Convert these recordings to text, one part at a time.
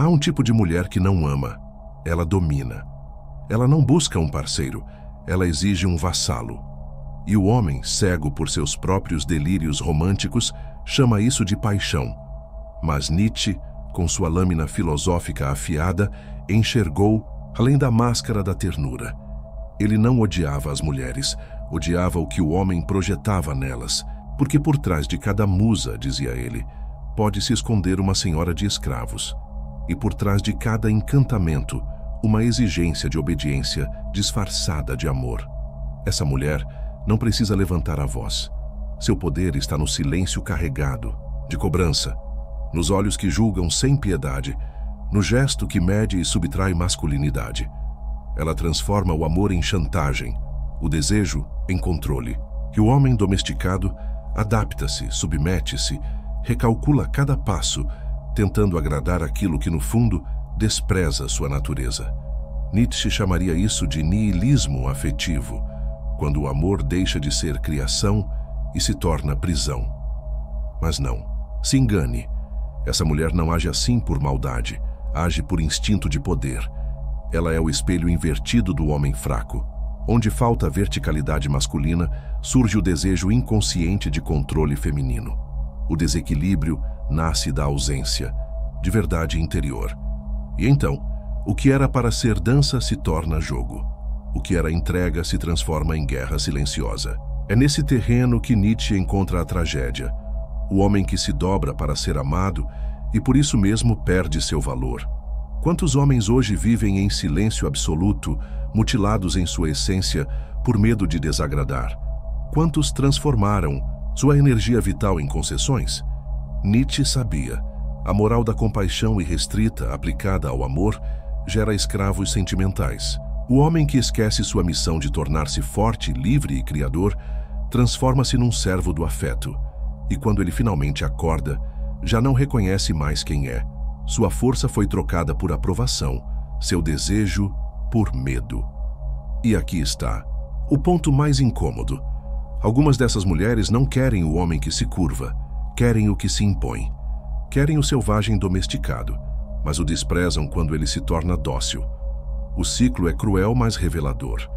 Há um tipo de mulher que não ama, ela domina. Ela não busca um parceiro, ela exige um vassalo. E o homem, cego por seus próprios delírios românticos, chama isso de paixão. Mas Nietzsche, com sua lâmina filosófica afiada, enxergou além da máscara da ternura. Ele não odiava as mulheres, odiava o que o homem projetava nelas, porque por trás de cada musa, dizia ele, pode se esconder uma senhora de escravos. E por trás de cada encantamento, uma exigência de obediência disfarçada de amor. Essa mulher não precisa levantar a voz. Seu poder está no silêncio carregado, de cobrança, nos olhos que julgam sem piedade, no gesto que mede e subtrai masculinidade. Ela transforma o amor em chantagem, o desejo em controle. E o homem domesticado adapta-se, submete-se, recalcula cada passo, tentando agradar aquilo que, no fundo, despreza sua natureza. Nietzsche chamaria isso de niilismo afetivo, quando o amor deixa de ser criação e se torna prisão. Mas não, se engane. Essa mulher não age assim por maldade, age por instinto de poder. Ela é o espelho invertido do homem fraco. Onde falta a verticalidade masculina, surge o desejo inconsciente de controle feminino. O desequilíbrio nasce da ausência, de verdade interior. E então, o que era para ser dança se torna jogo. O que era entrega se transforma em guerra silenciosa. É nesse terreno que Nietzsche encontra a tragédia. O homem que se dobra para ser amado e por isso mesmo perde seu valor. Quantos homens hoje vivem em silêncio absoluto, mutilados em sua essência por medo de desagradar? Quantos transformaram sua energia vital em concessões? Nietzsche sabia. A moral da compaixão irrestrita, aplicada ao amor, gera escravos sentimentais. O homem que esquece sua missão de tornar-se forte, livre e criador, transforma-se num servo do afeto. E quando ele finalmente acorda, já não reconhece mais quem é. Sua força foi trocada por aprovação, seu desejo por medo. E aqui está o ponto mais incômodo. Algumas dessas mulheres não querem o homem que se curva, querem o que se impõe. Querem o selvagem domesticado, mas o desprezam quando ele se torna dócil. O ciclo é cruel, mas revelador.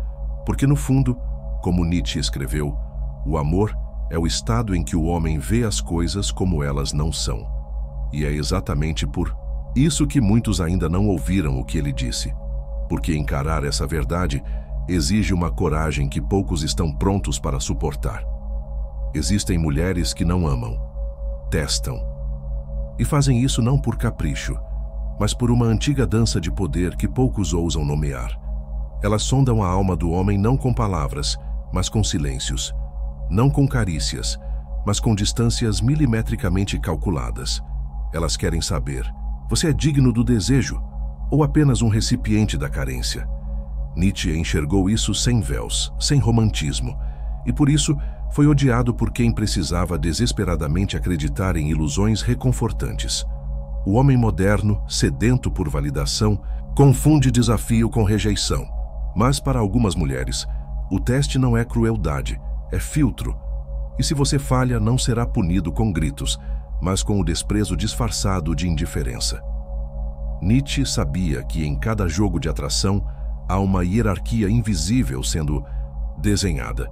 Porque no fundo, como Nietzsche escreveu, o amor é o estado em que o homem vê as coisas como elas não são. E é exatamente por isso que muitos ainda não ouviram o que ele disse. Porque encarar essa verdade exige uma coragem que poucos estão prontos para suportar. Existem mulheres que não amam, testam. E fazem isso não por capricho, mas por uma antiga dança de poder que poucos ousam nomear. Elas sondam a alma do homem não com palavras, mas com silêncios. Não com carícias, mas com distâncias milimetricamente calculadas. Elas querem saber: você é digno do desejo ou apenas um recipiente da carência? Nietzsche enxergou isso sem véus, sem romantismo, e por isso foi odiado por quem precisava desesperadamente acreditar em ilusões reconfortantes. O homem moderno, sedento por validação, confunde desafio com rejeição. Mas para algumas mulheres, o teste não é crueldade, é filtro. E se você falha, não será punido com gritos, mas com o desprezo disfarçado de indiferença. Nietzsche sabia que em cada jogo de atração há uma hierarquia invisível sendo desenhada.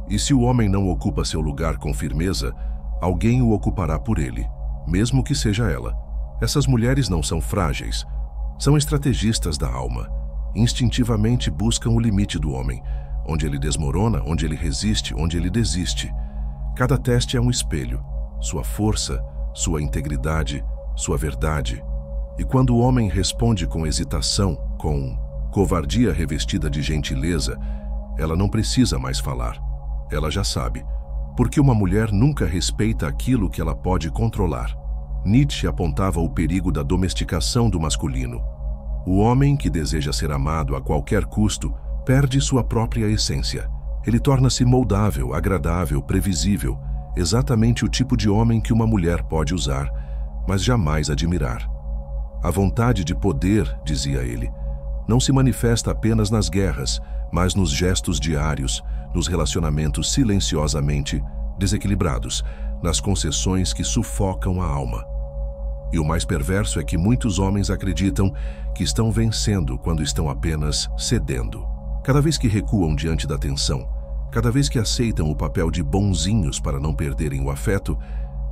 E se o homem não ocupa seu lugar com firmeza, alguém o ocupará por ele, mesmo que seja ela. Essas mulheres não são frágeis, são estrategistas da alma. Instintivamente buscam o limite do homem, onde ele desmorona, onde ele resiste, onde ele desiste. Cada teste é um espelho, sua força, sua integridade, sua verdade. E quando o homem responde com hesitação, com covardia revestida de gentileza, ela não precisa mais falar. Ela já sabe, porque uma mulher nunca respeita aquilo que ela pode controlar. Nietzsche apontava o perigo da domesticação do masculino. O homem que deseja ser amado a qualquer custo perde sua própria essência. Ele torna-se moldável, agradável, previsível, exatamente o tipo de homem que uma mulher pode usar, mas jamais admirar. A vontade de poder, dizia ele, não se manifesta apenas nas guerras, mas nos gestos diários, nos relacionamentos silenciosamente desequilibrados, nas concessões que sufocam a alma. E o mais perverso é que muitos homens acreditam que estão vencendo quando estão apenas cedendo. Cada vez que recuam diante da tensão, cada vez que aceitam o papel de bonzinhos para não perderem o afeto,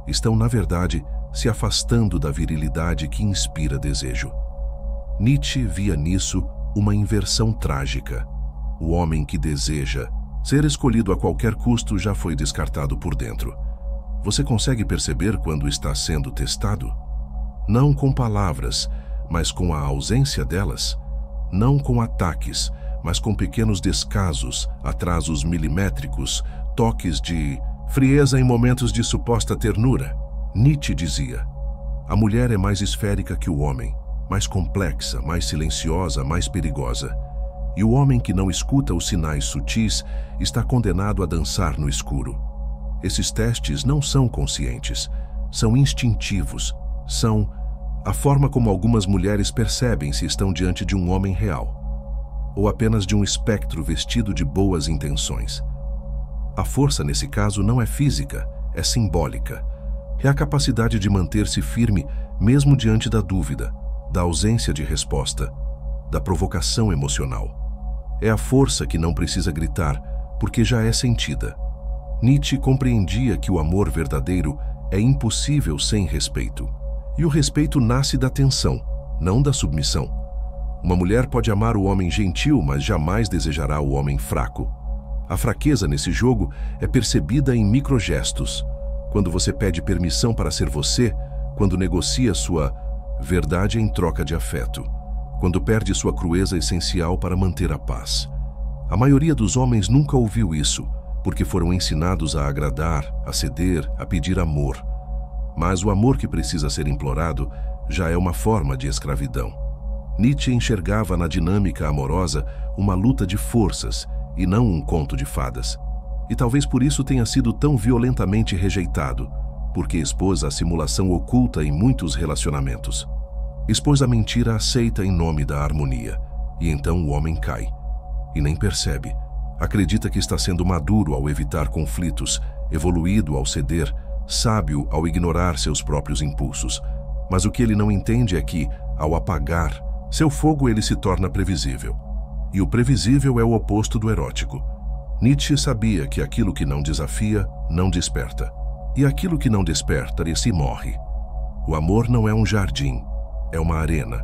estão, na verdade, se afastando da virilidade que inspira desejo. Nietzsche via nisso uma inversão trágica. O homem que deseja ser escolhido a qualquer custo já foi descartado por dentro. Você consegue perceber quando está sendo testado? Não com palavras, mas com a ausência delas. Não com ataques, mas com pequenos descasos, atrasos milimétricos, toques de frieza em momentos de suposta ternura. Nietzsche dizia: a mulher é mais esférica que o homem, mais complexa, mais silenciosa, mais perigosa. E o homem que não escuta os sinais sutis está condenado a dançar no escuro. Esses testes não são conscientes, são instintivos, são a forma como algumas mulheres percebem se estão diante de um homem real, ou apenas de um espectro vestido de boas intenções. A força, nesse caso, não é física, é simbólica. É a capacidade de manter-se firme mesmo diante da dúvida, da ausência de resposta, da provocação emocional. É a força que não precisa gritar, porque já é sentida. Nietzsche compreendia que o amor verdadeiro é impossível sem respeito. E o respeito nasce da tensão, não da submissão. Uma mulher pode amar o homem gentil, mas jamais desejará o homem fraco. A fraqueza nesse jogo é percebida em microgestos. Quando você pede permissão para ser você, quando negocia sua verdade em troca de afeto, quando perde sua crueza essencial para manter a paz. A maioria dos homens nunca ouviu isso, porque foram ensinados a agradar, a ceder, a pedir amor. Mas o amor que precisa ser implorado já é uma forma de escravidão. Nietzsche enxergava na dinâmica amorosa uma luta de forças e não um conto de fadas. E talvez por isso tenha sido tão violentamente rejeitado, porque expôs a simulação oculta em muitos relacionamentos. Expôs a mentira aceita em nome da harmonia, e então o homem cai. E nem percebe. Acredita que está sendo maduro ao evitar conflitos, evoluído ao ceder, sábio ao ignorar seus próprios impulsos. Mas o que ele não entende é que, ao apagar seu fogo, ele se torna previsível. E o previsível é o oposto do erótico. Nietzsche sabia que aquilo que não desafia, não desperta. E aquilo que não desperta, esse morre. O amor não é um jardim, é uma arena.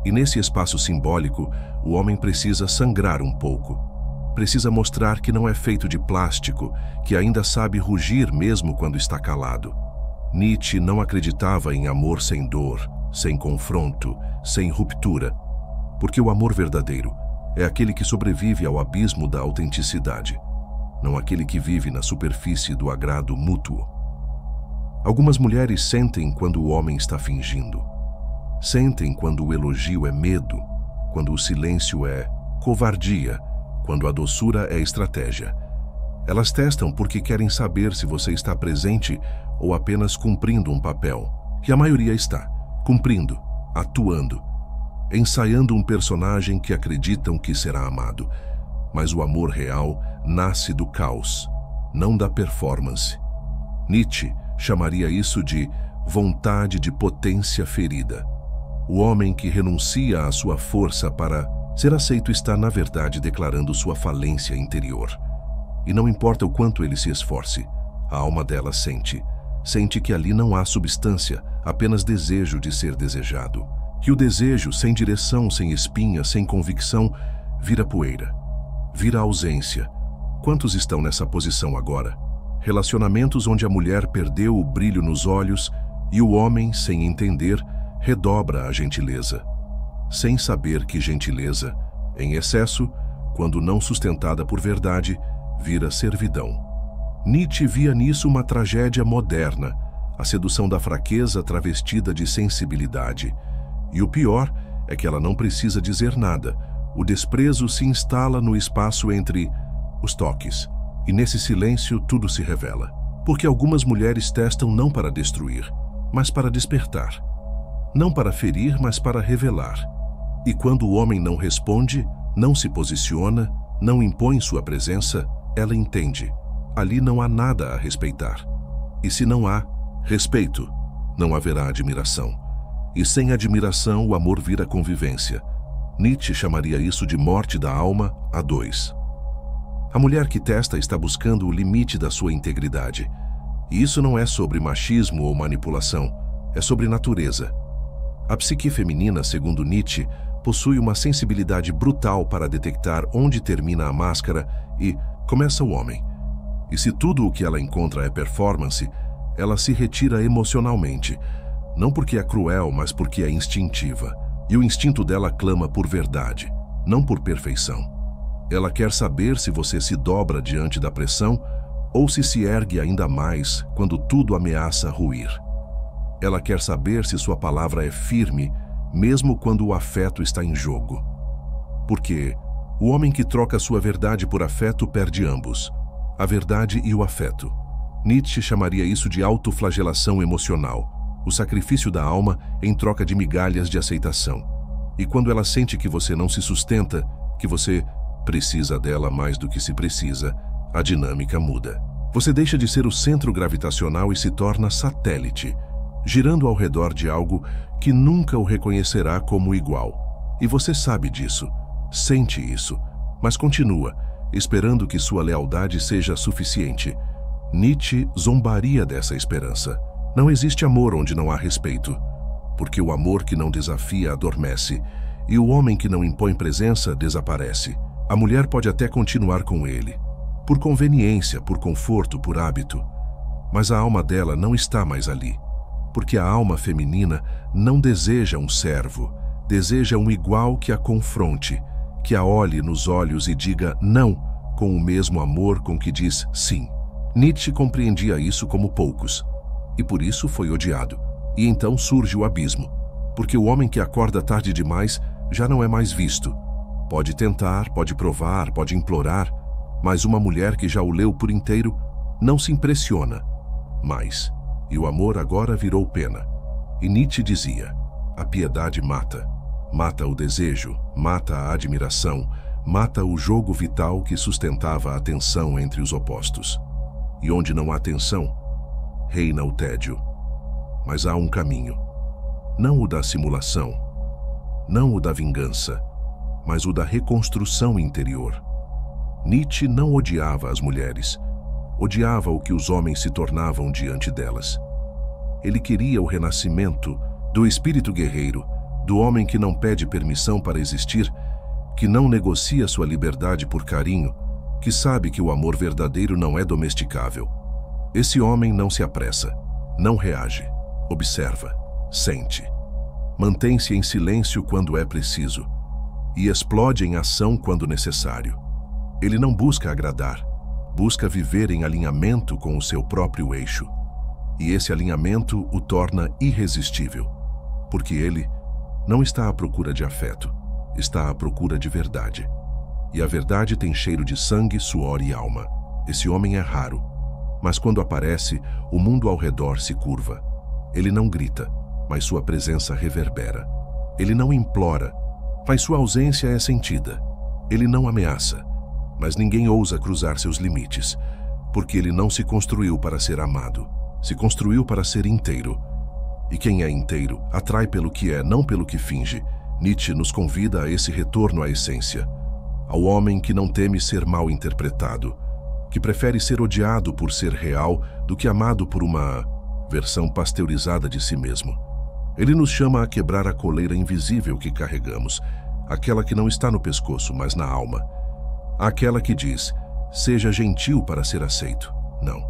E nesse espaço simbólico, o homem precisa sangrar um pouco. Precisa mostrar que não é feito de plástico, que ainda sabe rugir mesmo quando está calado. Nietzsche não acreditava em amor sem dor, sem confronto, sem ruptura, porque o amor verdadeiro é aquele que sobrevive ao abismo da autenticidade, não aquele que vive na superfície do agrado mútuo. Algumas mulheres sentem quando o homem está fingindo. Sentem quando o elogio é medo, quando o silêncio é covardia, quando a doçura é estratégia. Elas testam porque querem saber se você está presente ou apenas cumprindo um papel. E a maioria está cumprindo, atuando, ensaiando um personagem que acreditam que será amado. Mas o amor real nasce do caos, não da performance. Nietzsche chamaria isso de vontade de potência ferida. O homem que renuncia à sua força para ser aceito está, na verdade, declarando sua falência interior. E não importa o quanto ele se esforce, a alma dela sente que ali não há substância, apenas desejo de ser desejado. Que o desejo, sem direção, sem espinha, sem convicção, vira poeira, vira ausência. Quantos estão nessa posição agora? Relacionamentos onde a mulher perdeu o brilho nos olhos e o homem, sem entender, redobra a gentileza. Sem saber que gentileza, em excesso, quando não sustentada por verdade, vira servidão. Nietzsche via nisso uma tragédia moderna, a sedução da fraqueza travestida de sensibilidade. E o pior é que ela não precisa dizer nada. O desprezo se instala no espaço entre os toques. E nesse silêncio tudo se revela. Porque algumas mulheres testam não para destruir, mas para despertar. Não para ferir, mas para revelar. E quando o homem não responde, não se posiciona, não impõe sua presença, ela entende. Ali não há nada a respeitar. E se não há respeito, não haverá admiração. E sem admiração, o amor vira convivência. Nietzsche chamaria isso de morte da alma a dois. A mulher que testa está buscando o limite da sua integridade. E isso não é sobre machismo ou manipulação, é sobre natureza. A psique feminina, segundo Nietzsche, possui uma sensibilidade brutal para detectar onde termina a máscara e começa o homem. E se tudo o que ela encontra é performance, ela se retira emocionalmente, não porque é cruel, mas porque é instintiva. E o instinto dela clama por verdade, não por perfeição. Ela quer saber se você se dobra diante da pressão ou se ergue ainda mais quando tudo ameaça ruir. Ela quer saber se sua palavra é firme, mesmo quando o afeto está em jogo. Porque o homem que troca sua verdade por afeto perde ambos, a verdade e o afeto. Nietzsche chamaria isso de autoflagelação emocional, o sacrifício da alma em troca de migalhas de aceitação. E quando ela sente que você não se sustenta, que você precisa dela mais do que se precisa, a dinâmica muda. Você deixa de ser o centro gravitacional e se torna satélite, girando ao redor de algo que nunca o reconhecerá como igual. E você sabe disso, sente isso, mas continua, esperando que sua lealdade seja suficiente. Nietzsche zombaria dessa esperança. Não existe amor onde não há respeito, porque o amor que não desafia adormece, e o homem que não impõe presença desaparece. A mulher pode até continuar com ele, por conveniência, por conforto, por hábito, mas a alma dela não está mais ali, porque a alma feminina não deseja um servo, deseja um igual que a confronte, que a olhe nos olhos e diga não com o mesmo amor com que diz sim. Nietzsche compreendia isso como poucos, e por isso foi odiado. E então surge o abismo, porque o homem que acorda tarde demais já não é mais visto. Pode tentar, pode provar, pode implorar, mas uma mulher que já o leu por inteiro não se impressiona mais. E o amor agora virou pena. E Nietzsche dizia: a piedade mata. Mata o desejo, mata a admiração, mata o jogo vital que sustentava a tensão entre os opostos. E onde não há tensão, reina o tédio. Mas há um caminho, não o da simulação, não o da vingança, mas o da reconstrução interior. Nietzsche não odiava as mulheres, odiava o que os homens se tornavam diante delas. Ele queria o renascimento do espírito guerreiro, do homem que não pede permissão para existir, que não negocia sua liberdade por carinho, que sabe que o amor verdadeiro não é domesticável. Esse homem não se apressa, não reage, observa, sente. Mantém-se em silêncio quando é preciso e explode em ação quando necessário. Ele não busca agradar, busca viver em alinhamento com o seu próprio eixo. E esse alinhamento o torna irresistível, porque ele não está à procura de afeto, está à procura de verdade. E a verdade tem cheiro de sangue, suor e alma. Esse homem é raro, mas quando aparece, o mundo ao redor se curva. Ele não grita, mas sua presença reverbera. Ele não implora, mas sua ausência é sentida. Ele não ameaça, mas ninguém ousa cruzar seus limites, porque ele não se construiu para ser amado, se construiu para ser inteiro. E quem é inteiro atrai pelo que é, não pelo que finge. Nietzsche nos convida a esse retorno à essência, ao homem que não teme ser mal interpretado, que prefere ser odiado por ser real do que amado por uma versão pasteurizada de si mesmo. Ele nos chama a quebrar a coleira invisível que carregamos, aquela que não está no pescoço, mas na alma. Aquela que diz: seja gentil para ser aceito. Não.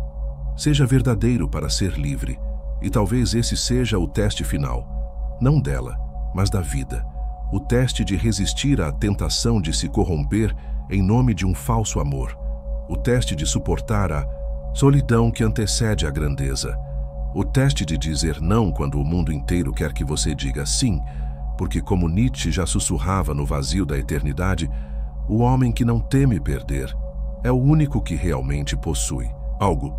Seja verdadeiro para ser livre. E talvez esse seja o teste final, não dela, mas da vida. O teste de resistir à tentação de se corromper em nome de um falso amor. O teste de suportar a solidão que antecede a grandeza. O teste de dizer não quando o mundo inteiro quer que você diga sim, porque como Nietzsche já sussurrava no vazio da eternidade, o homem que não teme perder é o único que realmente possui algo.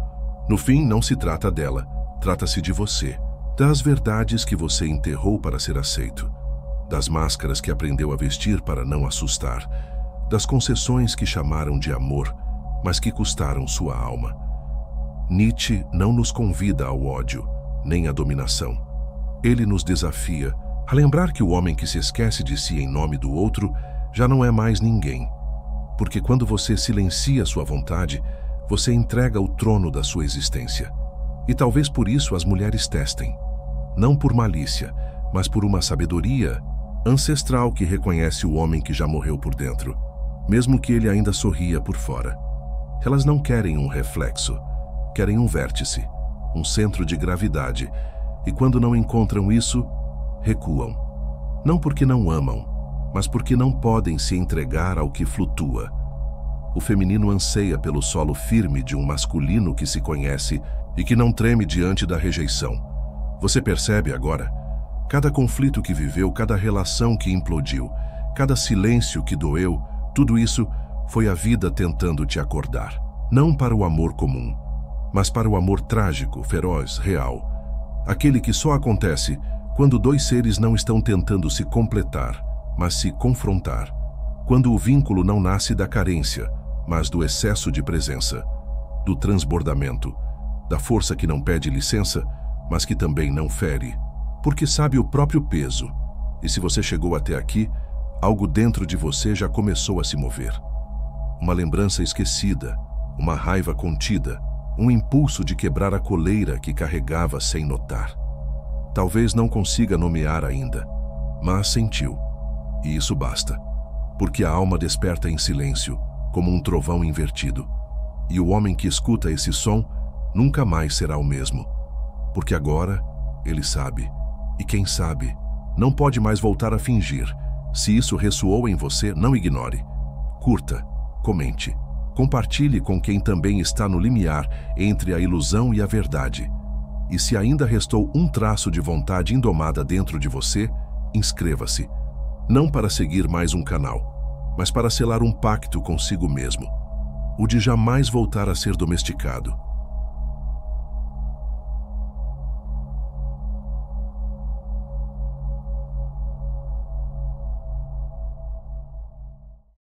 No fim, não se trata dela, trata-se de você, das verdades que você enterrou para ser aceito, das máscaras que aprendeu a vestir para não assustar, das concessões que chamaram de amor, mas que custaram sua alma. Nietzsche não nos convida ao ódio, nem à dominação. Ele nos desafia a lembrar que o homem que se esquece de si em nome do outro já não é mais ninguém. Porque quando você silencia sua vontade, você entrega o trono da sua existência. E talvez por isso as mulheres testem. Não por malícia, mas por uma sabedoria ancestral que reconhece o homem que já morreu por dentro, mesmo que ele ainda sorria por fora. Elas não querem um reflexo, querem um vértice, um centro de gravidade, e quando não encontram isso, recuam. Não porque não amam, mas porque não podem se entregar ao que flutua. O feminino anseia pelo solo firme de um masculino que se conhece e que não treme diante da rejeição. Você percebe agora? Cada conflito que viveu, cada relação que implodiu, cada silêncio que doeu, tudo isso foi a vida tentando te acordar. Não para o amor comum, mas para o amor trágico, feroz, real. Aquele que só acontece quando dois seres não estão tentando se completar, mas se confrontar. Quando o vínculo não nasce da carência, mas do excesso de presença, do transbordamento, da força que não pede licença, mas que também não fere, porque sabe o próprio peso. E se você chegou até aqui, algo dentro de você já começou a se mover. Uma lembrança esquecida, uma raiva contida, um impulso de quebrar a coleira que carregava sem notar. Talvez não consiga nomear ainda, mas sentiu. E isso basta, porque a alma desperta em silêncio, como um trovão invertido. E o homem que escuta esse som nunca mais será o mesmo, porque agora ele sabe. E quem sabe, não pode mais voltar a fingir. Se isso ressoou em você, não ignore. Curta, comente, compartilhe com quem também está no limiar entre a ilusão e a verdade. E se ainda restou um traço de vontade indomada dentro de você, inscreva-se. Não para seguir mais um canal, mas para selar um pacto consigo mesmo. O de jamais voltar a ser domesticado.